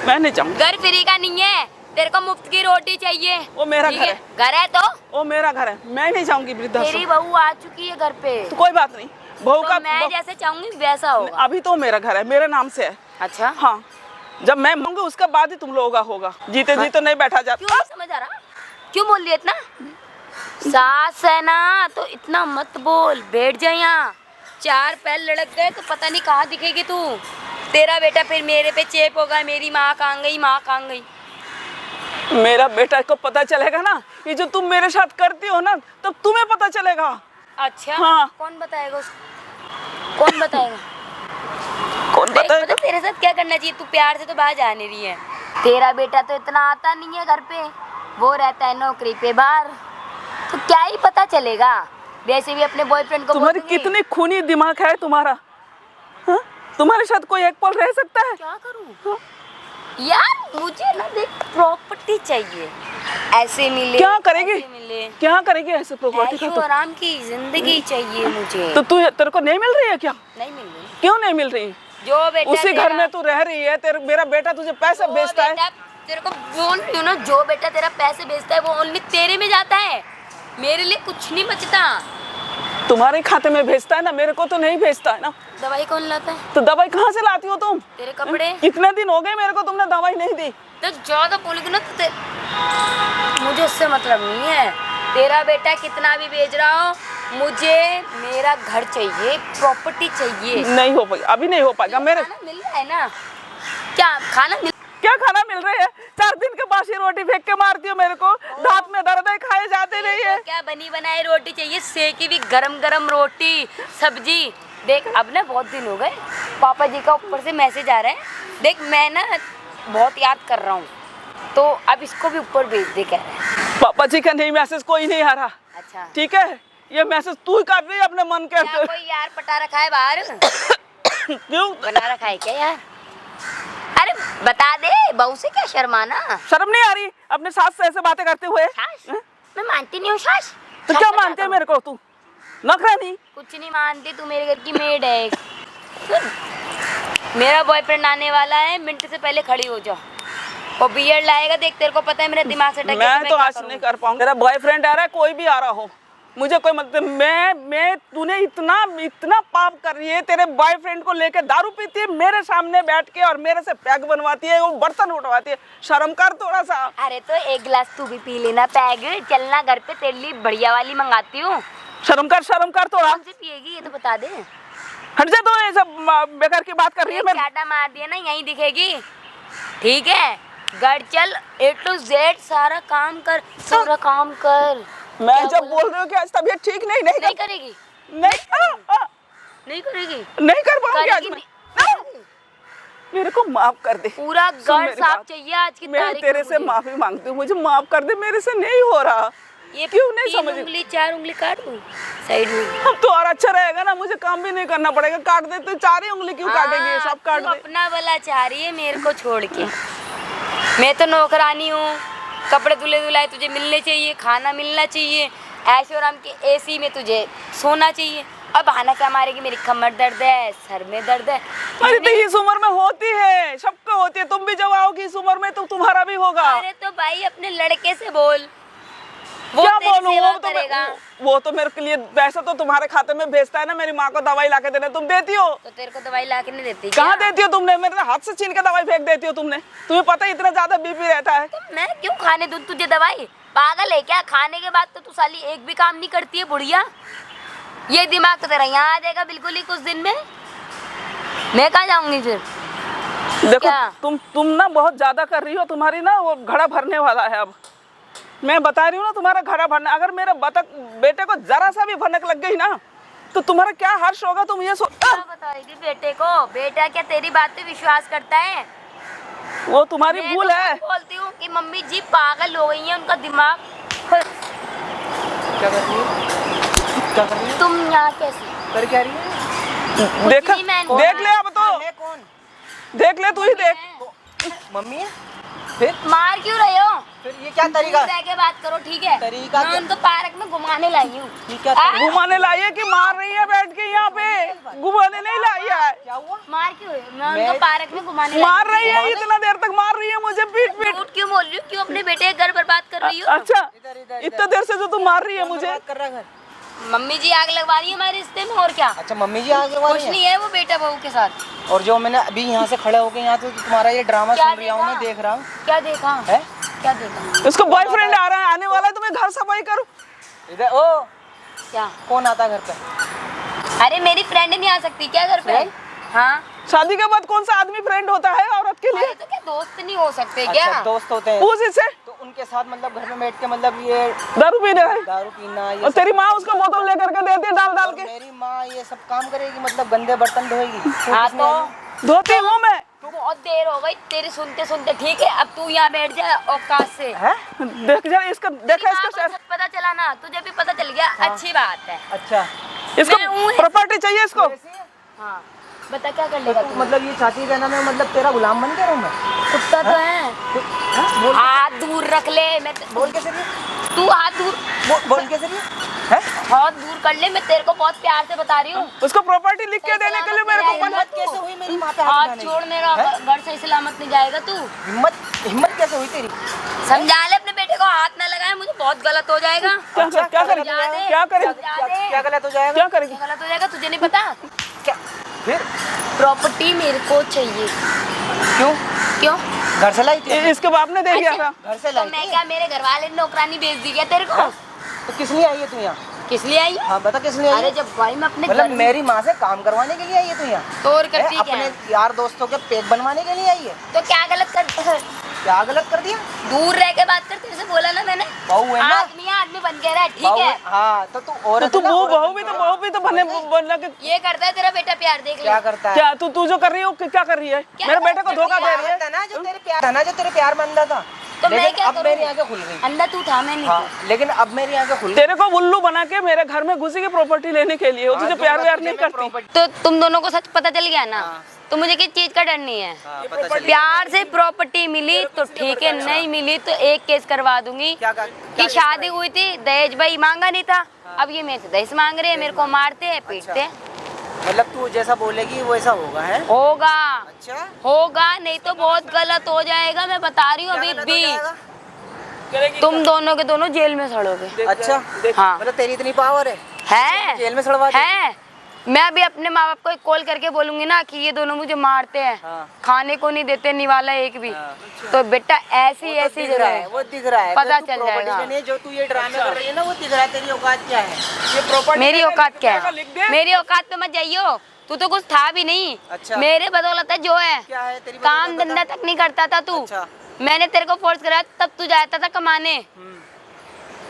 मैं नहीं चाहूंगी। घर फ्री का नहीं है, तेरे को मुफ्त की रोटी चाहिए। वो मेरा ठीक घर है? है। घर है तो वो मेरा घर है, मैं नहीं जाऊंगी तेरी वृद्धाश्रम। बहू आ चुकी है घर पे, तो कोई बात नहीं, बहू तो का मैं जैसे चाहूंगी वैसा होगा। अभी तो मेरा घर है, मेरे नाम से है। अच्छा, हाँ, जब मैं मांगूंगी उसके बाद ही तुम लोगों का होगा। जीते जी तो नहीं बैठा क्यों जाता। नहीं समझ आ रहा? क्यों बोल रही है इतना? सास है ना तो इतना मत बोल, बैठ जा यहाँ। चार पैर लड़क गए तो पता नहीं कहाँ दिखेगी तू। तेरा बेटा फिर मेरे पे चेप होगा, मेरी माँ कहाँ गई, माँ कहाँ गई। मेरा बेटा को पता चलेगा ना, ये जो तुम मेरे साथ करती हो ना, तब तुम्हें पता चलेगा। अच्छा, हाँ। कौन बताएगा उसको? कौन बताएगा? कौन देख, बताएगा? मतलब तेरे साथ क्या करना चाहिए? तू प्यार से तो बाहर जा नहीं रही है। तेरा बेटा तो इतना आता नहीं है घर पे, वो रहता है नौकरी पे बाहर, तो क्या ही पता चलेगा। वैसे भी अपने बॉयफ्रेंड को तुम्हारी बोल दूंगी। कितनी खूनी दिमाग है तुम्हारा, हाँ? तुम्हारे साथ कोई एक पल रह सकता है? क्या करूं? यार मुझे ना देख प्रॉपर्टी चाहिए, ऐसे मिले क्या करेगी? ऐसे मिले, क्या करेगी ऐसे प्रॉपर्टी का? ऐशो आराम की जिंदगी चाहिए मुझे। तो तू, तेरे को नहीं मिल रही है क्या? नहीं मिल रही। क्यों नहीं मिल रही? जो बेटा उसी घर तेरा- में तू रह रही है, तेरे मेरा बेटा तुझे पैसे जो भेजता है। बेटा तेरे को बोल रही हूँ ना, जो बेटा तेरा पैसे भेजता है वो ओनली तेरे में जाता है, मेरे लिए कुछ नहीं बचता। तुम्हारे खाते में भेजता है ना, मेरे को तो नहीं भेजता है ना। दवाई कौन लाता है? तो दवाई कहाँ से लाती हो तुम? तेरे कपड़े। कितने दिन हो गए मेरे को तुमने दवाई नहीं दी। तो ज्यादा बोलोगे ना तो मुझे उससे मतलब नहीं है। तेरा बेटा कितना भी भेज रहा हो, मुझे मेरा घर चाहिए, प्रॉपर्टी चाहिए। नहीं हो पाएगा, अभी नहीं हो पाएगा मेरे। खाना मिल रहा है ना? क्या खाना मिल? क्या खाना मिल रहा है? 4 दिन के बासी रोटी फेंक के मारती हो मेरे को, दांत में दर्द है, खाए जाते नहीं है। तो क्या बनी बनाई रोटी चाहिए, सेकी हुई गरम गरम रोटी सब्जी। देख अब ना बहुत दिन हो गए, पापा जी का ऊपर से मैसेज आ रहा है, देख मैं ना बहुत याद कर रहा हूँ, तो अब इसको भी ऊपर भेज दे कह रहा है। पापा जी का नहीं, मैसेज कोई नहीं आ रहा। अच्छा, ठीक है, ये मैसेज तू ही कर रही है अपने मन के। क्या कोई यार पटा रखा है बाहर? क्यों? बना रखा है क्या यार? अरे बता दे, बहू से क्या शर्माना? शर्म नहीं आ रही अपने सास से ऐसे बातें करते हुए? सास? मैं मानती नहीं हूँ सास। तो सास क्या बता मानते है दो। मेरे को तू? नखरा नहीं? कुछ नहीं मानती, तू मेरे घर की मेड है एक। मेरा बॉयफ्रेंड आने वाला है, मिनट से पहले खड़ी हो जाओ। वो बियर्ड लाएगा, देख तेरे को पता है मेरे दिमाग से टके मैं तो आज नहीं कर पाऊंगा। तेरा बॉयफ्रेंड आ रहा है, कोई भी आ रहा हो, मुझे कोई मतलब मैं तूने इतना पाप कर रही है, तेरे बॉयफ्रेंड को लेके दारू पीती है मेरे सामने बैठ के और मेरे से पैग बनवाती है, वो बर्तन उठवाती है, शर्म कर थोड़ा सा। अरे तो एक गिलास तू भी पी लेना पैग, चलना घर पे तेरे लिए बढ़िया वाली मंगाती हूँ। शर्म कर थोड़ा। कौन सी पिएगी ये तो बता दे। हट जा, तो ये सब बेकार की बात कर रही है। मैं चाटा मार दिया ना, यहीं दिखेगी, ठीक है? घर चल, A to Z सारा काम कर, सारा काम कर। मैं जब बोल रही हूँ कि आज तबीयत ठीक नहीं करेगी, नहीं करेगी, नहीं कर पाऊंगी आज करेगी मैं। मेरे को माफ कर दे, पूरा सुन घर मेरी साफ बात। चाहिए आज की मैं तारीख तेरे में से मुझे। माफी मांगती हूँ, मुझे माफ कर दे, मेरे से नहीं हो रहा। ये क्यों नहीं 3 समझ? उंगली 4 उंगली काट दूं साइड में। अब तो और अच्छा रहेगा ना, मुझे काम भी नहीं करना पड़ेगा। काट दे तो 4 ही उंगली क्यों काटेगी, सब काट तू दे। अपना भला चाह रही है मेरे को छोड़ के। मैं तो नौकरानी हूँ, कपड़े धुले धुलाए तुझे मिलने चाहिए, खाना मिलना चाहिए, ऐशो आराम के AC में तुझे सोना चाहिए। अब बहाना क्या मारेगी, मेरी कमर दर्द है, सर में दर्द है। अरे तो इस उम्र में होती है, सबको होती है, तुम भी जब आओगी इस उम्र में तो तुम्हारा भी होगा। अरे तो भाई अपने लड़के से बोल, वो क्या तेरी बोलूं? सेवा वो तो करेगा। वो तो मेरे के लिए पैसा तो तुम्हारे खाते में भेजता है ना, मेरी माँ को दवाई ला के देने तुम देती हो। तो तेरे को दवाई ला के नहीं देती कहाँ क्या? देती हो तुमने? मेरे हाथ से छीन के दवाई फेंक देती हो तुमने। तुम्हें पता है इतना ज्यादा BP रहता है। तो मैं क्यों खाने दूं तुझे दवाई? पागल है क्या? खाने के बाद तो तू साली एक भी काम नहीं करती है बुढ़िया। ये दिमाग तो तेरा यहाँ आ जाएगा बिल्कुल ही कुछ दिन में। मैं कहाँ जाऊंगी फिर? देखो क्या? तुम ना बहुत ज्यादा कर रही हो, तुम्हारी ना वो घड़ा भरने वाला है। अब मैं बता रही हूँ ना, तुम्हारा घड़ा भरना, अगर मेरे बेटे को जरा सा भी भनक लग गई ना तो तुम्हारा क्या हर्ष होगा, तुम ये क्या बताएगी बेटे को? बेटा क्या तेरी बात पे विश्वास करता है? वो तुम्हारी मैं भूल तो है। बोलती हूँ कि मम्मी जी पागल हो गई है, उनका दिमाग। क्या कर रही है? क्या कर रही है? तुम यहाँ कैसे? कर क्या रही है? देख नहीं, मैं- देख ले, अब तो है कौन? देख ले, तू ही देख। मम्मी है? फिर मार क्यों रहे हो? फिर ये क्या तरीका? दूर रह के बात करो, ठीक है? तरीका मैं क्या? उनको पार्क में घुमाने लाई हूँ। ये क्या आ? घुमाने लाई है कि मार रही है बैठ के यहाँ पे? घुमाने नहीं लाई है, क्या हुआ? मार क्यों रहे हो? मैं मैं- उनको पार्क में घुमाने लाई मार हूँ। रही है, इतना देर तक मार रही है मुझे, पीट पीट। झूठ क्यों बोल रही हो? क्यों अपने बेटे का घर बर्बाद कर रही हो? अच्छा, इधर, इधर, इतना देर से जो तू मार रही है मुझे। बात कर रहा है घर? मम्मी जी आग लगवा रही है हमारे रिश्ते में, और क्या? अच्छा मम्मी जी आगे वाली कुछ है। नहीं है, वो बेटा बहू के साथ। और जो मैंने अभी यहाँ से खड़े होके यहाँ से तुम्हारा ये ड्रामा क्या सुन रहा हूँ, मैं देखा? देख रहा हूँ। क्या देखा है? क्या देखा? उसको बॉयफ्रेंड आ रहा है, आने वाला है, तुम्हें घर सफाई करूँ। इधर ओ, क्या? कौन आता है घर पे? अरे मेरी फ्रेंड नहीं आ सकती क्या घर पे? Friend? हाँ। शादी के बाद कौन सा आदमी फ्रेंड होता है औरत के लिए? अरे तो क्या दोस्त नहीं हो सकते क्या? अच्छा दोस्त होते हैं, पूछ इससे। तो उनके साथ मतलब घर में बैठ के मतलब ये दारू पीने है दारू पीना ये और सब- तेरी माँ उसको बोतल लेकर के देती है डाल डाल और के। मेरी माँ ये सब काम करेगी, मतलब गंदे बर्तन धोएगी। हाँ तो धोती हूँ मैं। बहुत देर हो गई तेरी सुनते सुनते, ठीक है? अब तू यहाँ बैठ जा औकात से। है? देख जा इसका, देखा माँ को इसका सच पता चला ना, तुझे भी पता चल गया, अच्छी बात है। अच्छा इसको मैं हूँ। प्रॉपर्टी चाहिए इसको। हाँ बता क्या कर लेगा तू तू? मतलब ये चाहती रहना मैं मतलब तेरा गुलाम बन के रहूँ मैं? कुत्ता तो है। हाँ? बोल हाथ दूर रख ले। मैं बोल कैसे रही? तू हाथ दूर, बोल कैसे रही? है? हाथ दूर कर ले। मैं तेरे को बहुत प्यार से बता रही हूँ। उसको प्रॉपर्टी लिख के देने के लिए मेरे को हिम्मत कैसे हुई मेरी माँ पे हाथ हाथ उठाने की? छोड़, मेरा घर सही सलामत नहीं जाएगा तू। हिम्मत कैसे हुई तेरी? समझा ले अपने बेटे को, हाथ ना लगाए, मुझे बहुत गलत हो जाएगा। क्या करेगी? समझा दे, क्या करेगी? समझा दे। क्या गलत हो जाएगा? क्या करेगी? क्या गलत हो जाएगा तुझे नहीं पता? क्या? फिर प्रॉपर्टी मेरे को चाहिए। क्यों? क्यों? घर से लाई थी? इसके बाप ने दे दिया था। घर से तो लाई मैं थी? क्या, मेरे घर वाले ने नौकरानी भेज दी क्या तेरे को? तो किस लिए आई है तू यहाँ? किस लिए आई? हाँ बता किस लिए आई अरे है? जब भाई मैं अपने मतलब घर में मेरी माँ से काम करवाने के लिए आई है तू यहाँ? तोड़ है? करती क्या अपने है? यार दोस्तों के पेट बनवाने के लिए आई है? तो क्या गलत कर? क्या गलत कर दिया? दूर रह के बात कर, तेरे से बोला ना मैंने। बहू है ना? आदमी बन के रहा, ठीक बहू है? है? हाँ तो तू तो औरत तू है ना, वो औरत बहू भी तो बनना के ये करता है तेरा बेटा, प्यार देख ले। क्या करता है? क्या तू जो कर रही हो क्या कर रही है? मेरे बेटे को धोखा दे रही है। था ना जो तेरे प्यार था ना, जो तेरे प्यार में अंधा था, तो मैं लेकिन क्या अब करूं? मेरी आंखें खुल गई। अंधा तू था, मैं नहीं हाँ थी। लेकिन अब मेरी आंखें खुल गई। तेरे को उल्लू बना के मेरे घर में घुसी की प्रॉपर्टी लेने के लिए, वो तुझे प्यार व्यार नहीं करती। तो तुम दोनों को सच पता चल गया ना, तो मुझे किस चीज का डर नहीं है। प्यार से प्रॉपर्टी मिली तो ठीक है, नहीं मिली तो एक केस करवा दूंगी कि शादी हुई थी, दहेज भाई मांगा नहीं था, अब ये मेरे से दहेज मांग रहे हैं, मेरे को मारते हैं, पीटते हैं। मतलब तू जैसा बोलेगी वैसा होगा है? होगा, अच्छा होगा, नहीं तो बहुत गलत हो जाएगा, मैं बता रही हूँ अभी भी। करेगी तुम दोनों के दोनों जेल में सड़ोगे। अच्छा हाँ मतलब तेरी इतनी पावर है जेल में सड़वा दे। है। मैं अभी अपने माँ बाप को एक कॉल करके बोलूंगी ना कि ये दोनों मुझे मारते हैं, हाँ। खाने को नहीं देते निवाला एक भी, तो बेटा ऐसी ऐसी दिख जगह रहा है, है वो दिख रहा है, पता जो तू चल property जाएगा। में नहीं, जो तू ये ड्रामे कर रही है ना वो दिख रहा है तेरी औकात क्या है। ये प्रॉपर्टी मेरी औकात क्या है? लिख दे। मेरी औकात पे मत जाइयो, तू तो कुछ था भी नहीं। अच्छा। मेरे बदौलत है जो है, क्या है तेरी काम बदौलत धंधा तक नहीं करता था तू। अच्छा। मैंने तेरे को फोर्स कराया तब तू जाता था कमाने।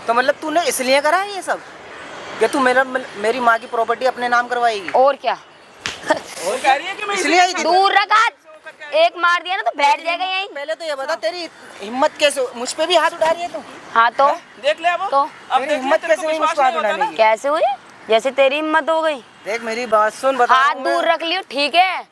तो मतलब तूने इसलिए करा है ये सब या तू मेरी माँ की प्रॉपर्टी अपने नाम करवाएगी? और क्या, वो कह रही है कि मैं इसलिए आई थी तू? दूर रख हाथ, एक मार दिया ना तो बैठ जाएगा यहीं। पहले तो ये बता तेरी हिम्मत कैसे, मुझ पे भी हाथ उठा रही है तू? हाँ तो देख ले अब तो अब तेरी देख ले, हिम्मत तेरे कैसे को हुई मुझ विश्वास पे हाथ नहीं होता उठाने ना। की? कैसे हुई? जैसे तेरी हिम्मत हो गई। देख मेरी बात सुन, बता हाथ दूर रख लियो ठीक है,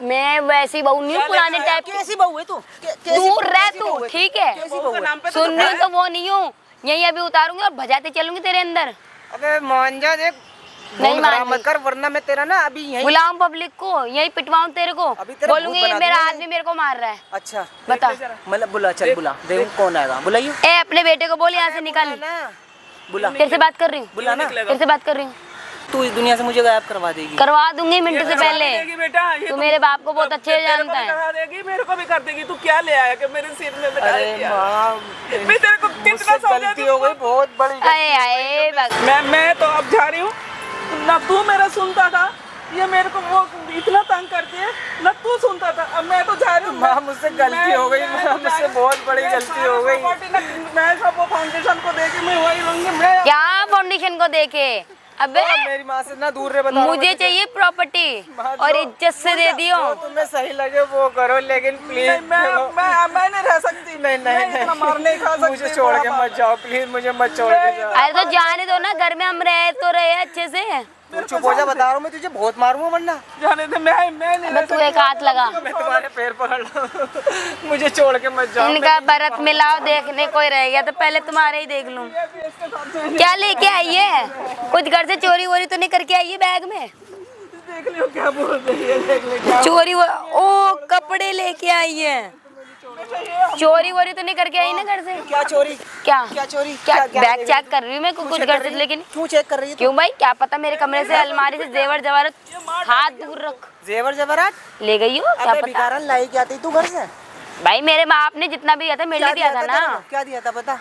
मैं वैसी बहू नहीं हूँ पुराने टाइप की। कैसी बहू है तू? दूर रह तू ठीक है, कैसी बहू है? नाम पे तो सुन रही हूँ तो वो नहीं हूँ, यही अभी उतारूंगी और भजाते चलूंगी तेरे अंदर। अबे मान जा, देख नहीं नहीं मान मत कर वरना मैं तेरा ना अभी यहीं। बुलाऊं पब्लिक को, यही पिटवाऊं तेरे को, अभी तेरा बोलूंगी भूत ये बना मेरा दूंगा आदमी मेरे को मार रहा है। अच्छा बता मतलब बुला, चल बुला, देख कौन आएगा, बुलाइए। ए अपने बेटे को बोल यहाँ से निकल। ना बुला, तेरे से बात कर रही हूँ, बुला ना। तेरे से बात कर रही हूँ, तू इस दुनिया से मुझे गायब करवा देगी। करवा दूंगी मिनट से पहले। देगी बेटा, ये तू मेरे बाप को बहुत अच्छे से तेरे को जानता भी है। करा देगी, मेरे को भी कर देगी। तू क्या ले आया कि मेरे सिर में बिठा अरे दिया? माँ मैं तेरे को कितना मुझसे समझा गलती हो गई, बहुत बड़ी आए आए बस। मैं तो अब जा रही हूँ ना, तू मेरा सुनता था, ये मेरे को वो इतना तंग करती है ना, तू सुनता था। अब मैं तो जा रही हूँ। माँ मुझसे गलती हो गई, मुझसे बहुत बड़ी गलती हो गई। मैं सब वो फाउंडेशन को देके मैं वही रहूंगी। मैं क्या फाउंडेशन को देखे? अबे मेरी माँ से ना दूर रहे, बता रहा हूँ मुझे मैं चाहिए प्रॉपर्टी माँ, और जो- इज्जत से दे दियो। जो तुम्हें सही लगे वो करो, लेकिन प्लीज मैं नहीं रह सकती। नहीं मैं इतना मार नहीं खा सकती। मुझे छोड़ के मत जाओ प्लीज, मुझे मत छोड़ के जाओ। अरे तो जाने दो ना, घर में हम रहे तो रहे अच्छे से। तू चुप हो जा, बता रहा हूँ मैं तुझे बहुत मारूंगा वरना जाने दे, मैं नहीं अबे रह तू एक हाथ लगा, मैं तुम्हारे पैर पकड़ लूं। मुझे छोड़ के मत जाओ। इनका भरत मिलाओ देखने कोई रह गया तो पहले तुम्हारे ही देख लूं। सकती। क्या लेके आई है? कुछ घर से चोरी वोरी तो नहीं करके आई है बैग में? देख लियो क्या बोल रही है, देख ले क्या। चोरी ओ कपड़े लेके आई है, चोरी वोरी तो नहीं करके आई ना घर से? क्या चोरी? क्या क्या चोरी? क्या क्या बैग देख चेक कर रही हूँ मैं कुछ घर से, लेकिन क्यों चेक कर रही है? क्यों भाई क्या पता मेरे कमरे से अलमारी से जेवर जवाहरत, हाथ दूर रख, जेवर जवाहरात? ले गई हो क्या अबे पता। भिखारन लाई क्या थी तू घर से? भाई मेरे बाप ने जितना भी दिया था मेरे लिए दिया था ना। तेरे को? क्या दिया था पता?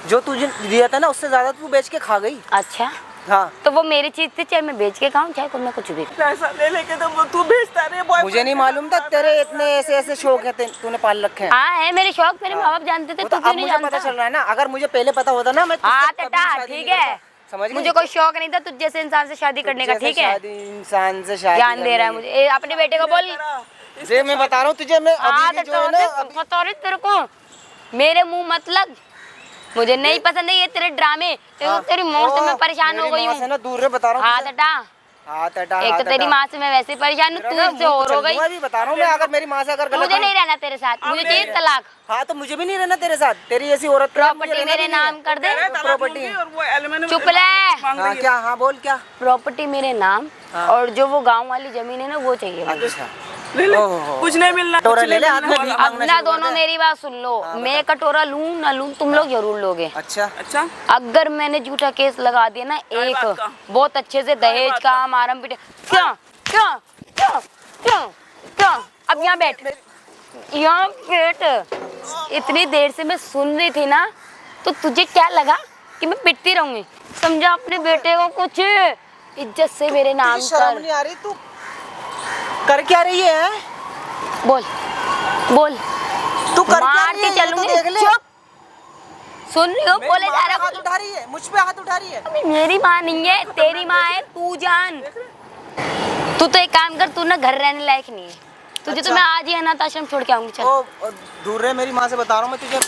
जो तुझे दिया था ना उससे ज्यादा तू बेच के खा गई। अच्छा हाँ तो वो मेरी चीज थी, चाहे मैं बेच के खाऊं चाहे मैं कुछ भी। पैसा ले लेके तो वो तू भेजता रहे बॉय। मुझे नहीं मालूम था तेरे इतने ऐसे ऐसे शौक है तूने पाल रखे हैं। हाँ है मेरे शौक, मेरे माँ बाप जानते थे, वो तू तो क्यों अब नहीं मुझे पता जानता? चल रहा है ना, अगर मुझे पहले पता होता ना मैं तुझसे हाँ कभी बेटा शादी ठीक नहीं है, करता। समझ गई? मुझे कोई शौक नहीं था तुझ जैसे इंसान से शादी करने का, जैसे ठीक है? शादी इंसान से शादी ज्ञान दे रहा है मुझे। अपने बेटे को बोल, जे मैं बता रहा हूँ तुझे, मैं हाँ अभी भी जो है ना अभी- बता रही तेरे को, मेरे मुंह मत लग, मुझे नहीं पसंद है ये तेरे ड्रामे। तेरी मौत से मैं परेशान हो गई मेरी माँ से हूँ। ना दूर रहे, बता रहा हूँ हाथ तुझे। हटा, हाथ हटा, एक हाथ तो तेरी हटा। माँ से मैं वैसे ही परेशान हूँ, तू तेरा इससे और हो गई। मैं भी बता रहा हूँ मैं, अगर मेरी माँ से अगर गलत मुझे नहीं रहना तेरे साथ, मुझे चाहिए तलाक। हाँ तो मुझे भी नहीं रहना तेरे साथ, तेरी ऐसी औरत के साथ मुझे प्रॉपर्टी रहना मेरे भी नहीं है। नाम कर दे, प्रॉपर्टी और वो एल्युमिनियम चुप ले। हाँ क्या? हाँ बोल क्या? प्रॉपर्टी मेरे नाम, और जो वो गांव वाली जमीन है ना वो चाहिए मुझे। अच्छा ले ले, ओहो। कुछ नहीं मिलना। कटोरा कुछ ले नहीं ले, हाथ मिलना में भी वाला। अब ना दोनों मेरी बात सुन लो, मैं कटोरा लूं ना लूं तुम लोग जरूर लोगे। अच्छा अच्छा अगर मैंने झूठा केस लगा दिया ना एक, बात का? बहुत अच्छे से दहेज का मारम पीटे। क्यों क्यों क्यों क्यों क्यों? अब यहाँ बैठ, यहाँ बैठ। इतनी देर से मैं सुन रही थी ना, तो तुझे क्या लगा कि मैं पिटती रहूंगी? समझा अपने बेटे को कुछ इज्जत से मेरे नाम तुझे शर्म कर। नहीं आ रही? तू कर क्या रही है? बोल बोल, तू कर क्या मार रही के है? ये तो चलूंगी। देख ले। चुप, सुन रही हो? मेरी बोले माँ जा पे रहा हाथ उठा रही है, मुझ पे हाथ उठा रही है। मेरी माँ नहीं है, तेरी माँ है, तू जान। तू तो एक काम कर, तू ना घर रहने लायक नहीं है तुझे। अच्छा। तो मैं आज ही अनाथ आश्रम छोड़ के आऊंगी। चल ओ दूर रहे, मेरी माँ से बता रहा हूँ मैं तुझे।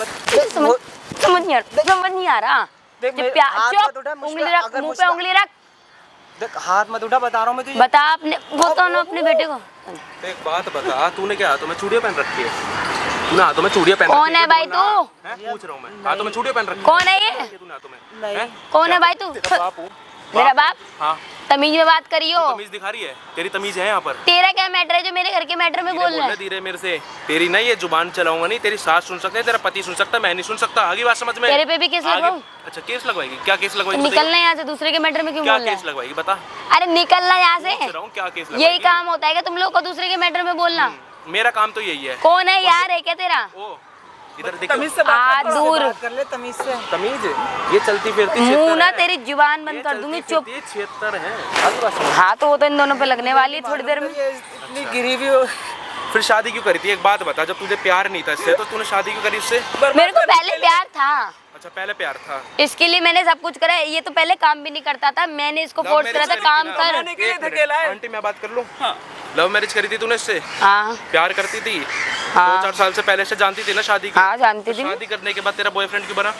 समझ नहीं आ रहा। देख, जब मेरे प्यार हाथ चुप, मत उठा, मुझ पे उंगली रख, अगर मुंह मुझ पे पे- उंगली रख। देख हाथ मत उठा, बता रहा हूँ मैं तुझे। बता अपने, बता ना अपने बेटे को। एक बात बता, तूने क्या हाथों में चूड़ियां पहन रखी है? तूने हाथों में चूड़ियां पहन कौन रखी है भाई तो तू? बोलना। हैं? पूछ रहा हूँ मैं, हाथों में चूड़ियां पहन रखी कौन है ये? तूने हाथों में? नहीं हैं? कौन है भाई तू? तेरा बाप हूँ। मेरा बाप हाँ तमीज में बात करियो। तमीज दिखा रही है, तेरी तमीज है यहाँ पर? तेरा क्या मैटर है जो मेरे घर के मैटर में बोल रहा है? धीरे मेरे से, तेरी ना ये जुबान चलाऊंगा नहीं, तेरी सास सुन सकते हैं, तेरा पति सुन सकता है, मैं नहीं सुन सकता। आगे बात समझ में? तेरे पे भी केस लगवाऊं? अच्छा केस लगवाएगी? क्या केस लगवाएगी? निकलना यहाँ से, दूसरे के मैटर में क्यों क्या बोल रहा केस है? लगवाएगी बता? अरे निकलना यहाँ से। क्या केस यही लगवाएगी? काम होता है क्या तुम लोग को, दूसरे के मैटर में बोलना? मेरा काम तो यही है। कौन है यार, है क्या तेरा? ओ इधर तमीज देखो, से बात आ दूर कर ले तमीज से। तमीज ये चलती फिरती मुंह ना है। तेरी जुबान बंद कर दूंगी, चुप। 76 है। आगे बात समझ। हाँ तो वो तो इन दोनों पे लगने वाली है थोड़ी देर में। ये इतनी गिरी भी हो। फिर शादी क्यों करी थी? एक बात बता, जब तुझे प्यार नहीं था इससे तो तूने शादी क्यों करी इससे? मेरे को पहले प्यार था, अच्छा पहले प्यार था। इसके लिए मैंने सब कुछ करा। ये तो पहले काम भी नहीं करता था, मैंने इसको फोर्स करा था काम कर। मैंने के लिए एक मिनट, धकेला है। आंटी मैं बात कर लूं? हाँ। लव मैरिज करी थी तूने इससे? हाँ प्यार करती थी? हाँ। 2-4 साल से पहले से जानती थी ना शादी की? हाँ जानती थी। शादी करने के बाद तेरा बॉयफ्रेंड क्यों बना?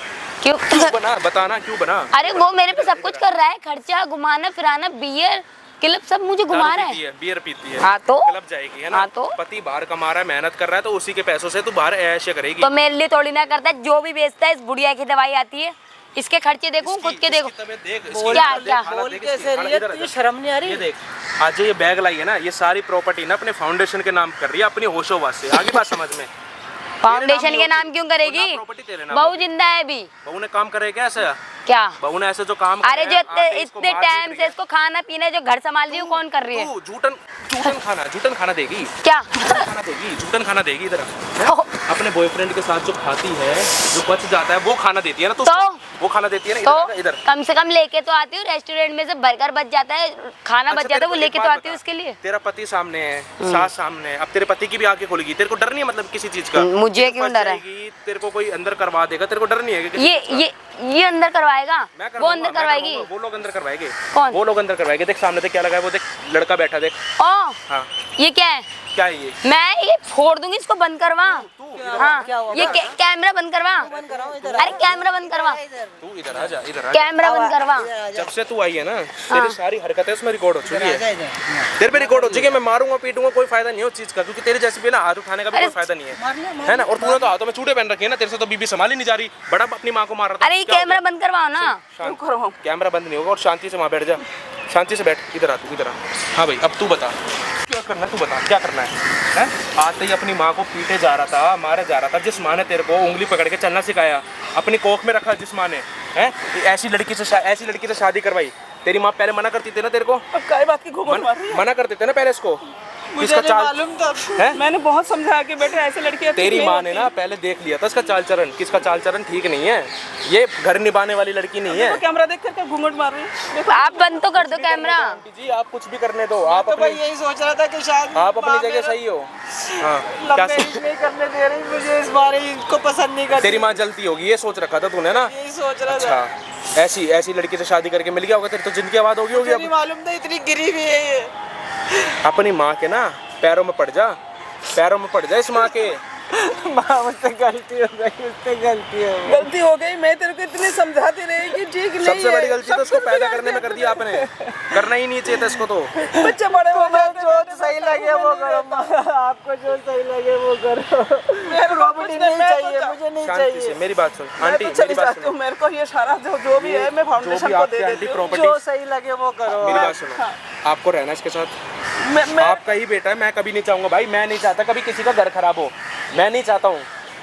क्यों? क्यों बना बताना, क्यों बना? अरे वो मेरे पे सब कुछ कर रहा है, खर्चा, घुमाना फिराना, बियर क्लब सब मुझे घुमा दारू रहा पीती है। है, बियर पीती है, हाँ तो? क्लब जाएगी है ना? हाँ तो? पति बाहर कमा रहा है, मेहनत कर रहा है, तो उसी के पैसों से तू बाहर ऐश करेगी। तो मेरे लिए थोड़ी ना करता है, जो भी बेचता है इस बुढ़िया की दवाई आती है, इसके खर्चे देखूं खुद के देखो। इसकी तबीयत देख, इसकी क्या हालत क्या? देख, हालत बोल देख कैसे इसकी, रही है? इधर आ तुझे जा। शर्म नहीं आ रही? ये देख, आज जो ये बैग लाई है ना, ये सारी प्रॉपर्टी ना अपने फाउंडेशन के नाम कर रही है, अपनी होशोवास से। आगे बात समझ में? फाउंडेशन के नाम क्यों करेगी? प्रॉपर्टी तेरे नाम। बहू जिंदा है अभी। बहू ने काम करे क्या ऐसा? क्या? बहू ने ऐसे जो काम अरे जो इतने टाइम से इसको खाना पीना जो घर संभाल रही है, वो कौन कर रही है? जूटन खाना देगी? क्या? खाना देगी, जूटन खाना देगी इधर। अपने बॉयफ्रेंड के साथ जो खाती है, जो बच जाता है वो खाना देती है ना? तो वो खाना देती है ना? तो इधर कम से कम लेके तो आती हूँ, रेस्टोरेंट में से बर्गर बच जाता है, खाना बच जाता है, वो लेके तो आती हूँ उसके लिए। तेरा पति सामने है, सास सामने है, अब तेरे पति की भी आंखें खुलेगी, तेरे को डर नहीं है मतलब किसी चीज का? मुझे क्यों डर है? तेरे को कोई अंदर करवा देगा, तेरे को डर नहीं है कि ये अंदर करवाएगा, मैं वो अंदर करवाऊंगा, करवाएगी। वो लोग अंदर करवाएंगे। कौन? वो लोग अंदर करवाएंगे। देख सामने देख क्या लगा है, वो देख लड़का बैठा देख। ओ हाँ ये क्या है? क्या है ये? मैं ये फोड़ दूंगी, इसको बंद करवा। हाँ क्या हुआ? ये कैमरा बंद करवा। कराओ इधर। अरे कैमरा बंद करवा, तू इधर आ जा, इधर आ जा। कैमरा बंद करवा। जब से तू आई है ना, तेरी सारी हरकतें उसमें रिकॉर्ड हो चुकी है। इधर। तेरे पे रिकॉर्ड हो चुकी है। मैं मारूंगा पीटूंगा, कोई फायदा नहीं है उस चीज का, क्योंकि तेरे जैसे पे ना हाथ उठाने का भी कोई फायदा नहीं है, है ना? और तूने तो हाथों में चूड़े पहन रखे हैं ना, तेरे से तो बीबी संभाली नहीं जा रही। बड़ा अपनी माँ को मार रहा था। अरे ये क्या हो कैमरा गया? बंद करवाओ ना। शांत, करो। कैमरा बंद नहीं होगा, और शांति से वहाँ बैठ जा, शांति से बैठ। इधर आ तू, इधर आ। हाँ भाई अब तू बता क्या करना है, तू बता क्या करना है? आते ही अपनी माँ को पीटे जा रहा था, मारे जा रहा था, जिस माँ ने तेरे को उंगली पकड़ के चलना सिखाया, अपनी कोख में रखा जिस माँ ने, है ऐसी लड़की से शादी करवाई। तेरी माँ पहले मना करती थी ना तेरे को? अब काय बात की घूंघट मार रही है? मना करते थे ना पहले इसको? मुझे इसका नहीं चाल मालूम था। है? मैंने बहुत समझाया कि बेटे ऐसे लड़की अच्छी तेरी नहीं माँ होती। ने ना पहले देख लिया था इसका चाल चरण, किसका चाल चरण ठीक नहीं है, ये घर निभाने वाली लड़की नहीं है। तो कैमरा देख कर घूंघट मार रही है? देखो, आप बंद तो कर दो कैमरा। आंटी जी आप कुछ भी करने दो, आप तो भाई अपनी यही सोच रहा था कि शायद आप अपनी जगह सही हो। हाँ लव क्या मैरिज नहीं करने दे रही मुझे, इस बार इनको पसंद नहीं करती। तेरी माँ जलती होगी, ये सोच रखा था तूने ना? यही सोच रहा था। अच्छा ऐसी लड़की से शादी करके मिल गया होगा, तेरी तो जिंदगी आबाद होगी मुझे अब। नहीं मालूम था इतनी गिरी भी है ये। अपनी माँ के ना पैरों में पड़ जा, पैरों में पड़ जा इस माँ के। माँ मुझसे गलती हो गई, मुझसे गलती हो गई। गलती हो गई, मैं तेरे को इतनी समझाती रही कि ठीक नहीं सबसे है। बड़ी गलती तो उसको पैदा करने में कर दिया आपने, करना ही नहीं चाहिए था इसको तो। बच्चे बड़े हो गए, जो सही लगे वो करो माँ, आपको जो सही लगे वो करो। प्रॉपर्टी नहीं चाहिए, मुझे नहीं शांति से चाहिए। मेरी बात सुन मैं आंटी, तो मेरी चली बात जाती हूँ, सुनो। मेरे को ये सारा जो भी है मैं जो फाउंडेशन भी को आपकी दे आंटी देती हूँ। प्रॉपर्टी, जो सही लगे वो करो। मेरी बात सुनो, आपको रहना इसके साथ, मैं आपका ही बेटा है, मैं कभी नहीं चाहूंगा भाई, मैं नहीं चाहता कभी किसी का घर खराब हो, मैं नहीं चाहता हूँ।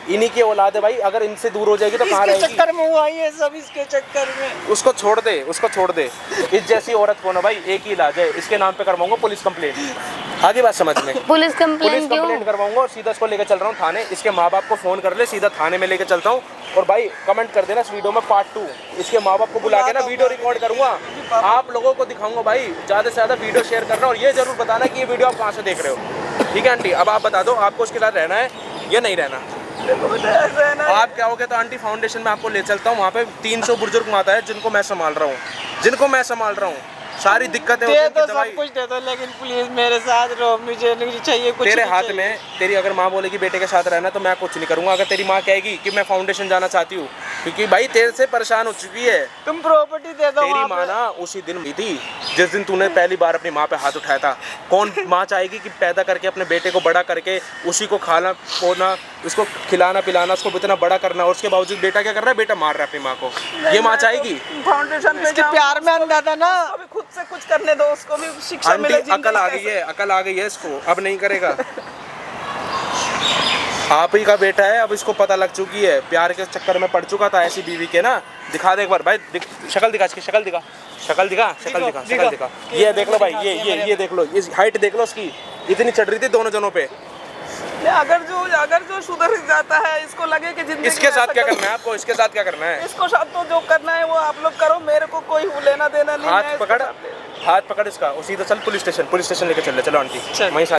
इन्हीं की औलाद है भाई, अगर इनसे दूर हो जाएगी तो कहाँ इसके रहेगी? चक्कर में हुआ ये सब, इसके चक्कर में। उसको छोड़ दे, उसको छोड़ दे। इस जैसी औरत को ना भाई एक ही इलाज है, इसके नाम पे करवाऊंगा पुलिस कंप्लेंट। आगे बात समझ में? पुलिस कंप्लेन क्यों? कंप्लेंट करवाऊंगा और सीधा इसको लेकर चल रहा हूँ थाने। इसके माँ बाप को फोन कर ले, सीधा थाने में लेकर चलता हूँ। और भाई कमेंट कर देना इस वीडियो में पार्ट 2, इसके माँ बाप को बुला के ना वीडियो रिकॉर्ड करूंगा, आप लोगों को दिखाऊंगा भाई। ज़्यादा से ज़्यादा वीडियो शेयर करना, और ये जरूर बताना कि ये वीडियो आप कहाँ से देख रहे हो। ठीक है आंटी, अब आप बता दो आपको उसके साथ रहना है या नहीं रहना? ऐसा है ना, आप क्या हो गया तो आंटी फाउंडेशन में आपको ले चलता हूँ, वहाँ पे 300 बुजुर्ग माता है जिनको मैं संभाल रहा हूँ, सारी दिक्कतें होती दे हैं दो, कि दवाई सब कुछ दे दो, लेकिन प्लीज मेरे साथ रहो, मुझे नहीं चाहिए कुछ तेरे नहीं हाथ चाहिए। में। तेरी अगर माँ बोलेगी बेटे के साथ रहना तो मैं कुछ नहीं करूंगा। अगर तेरी माँ कहेगी कि मैं फाउंडेशन जाना चाहती हूँ, क्योंकि भाई तेरे से परेशान हो चुकी है। तुम प्रॉपर्टी दे दो तेरी वहाँ माँ पे। ना उसी दिन हुई थी जिस दिन तूने पहली बार अपनी माँ पे हाथ उठाया था। कौन माँ चाहेगी कि पैदा करके अपने बेटे को बड़ा करके उसी को खाना पोना, उसको खिलाना पिलाना, उसको इतना बड़ा करना, और उसके बावजूद बेटा क्या कर रहा है? बेटा मार रहा है अपनी माँ को। ये माँ चाहेगी? फाउंडेशन पे इसके जाऊं, प्यार में अंधा था ना। उसको भी खुद से कुछ करने दो, उसको भी शिक्षा आंटी मिले। अकल आ गई है, अकल आ गई है इसको, अब नहीं करेगा। आप ही का बेटा है, अब इसको पता लग चुकी है। प्यार के चक्कर में पड़ चुका था ऐसी बीवी के ना। दिखा दे एक बार भाई, शक्ल दिखा इसकी, शक्ल दिखा, शक्ल दिखा, शक्ल दिखा, शक्ल दिखा। ये देख लो भाई, ये देख लो, इस हाइट देख लो उसकी, इतनी चढ़ रही थी दोनों जनों पे। अगर जो सुधर जाता है, इसको लगे कि जिंदगी इसके में साथ ऐसा क्या करो। करना है आपको? इसके साथ क्या करना है? इसको साथ तो जो करना है वो आप लोग करो, मेरे को कोई लेना देना नहीं है। हाथ पकड़, हाथ पकड़ इसका, उसी तो चल पुलिस स्टेशन लेके चल, चलो आंटी वहीं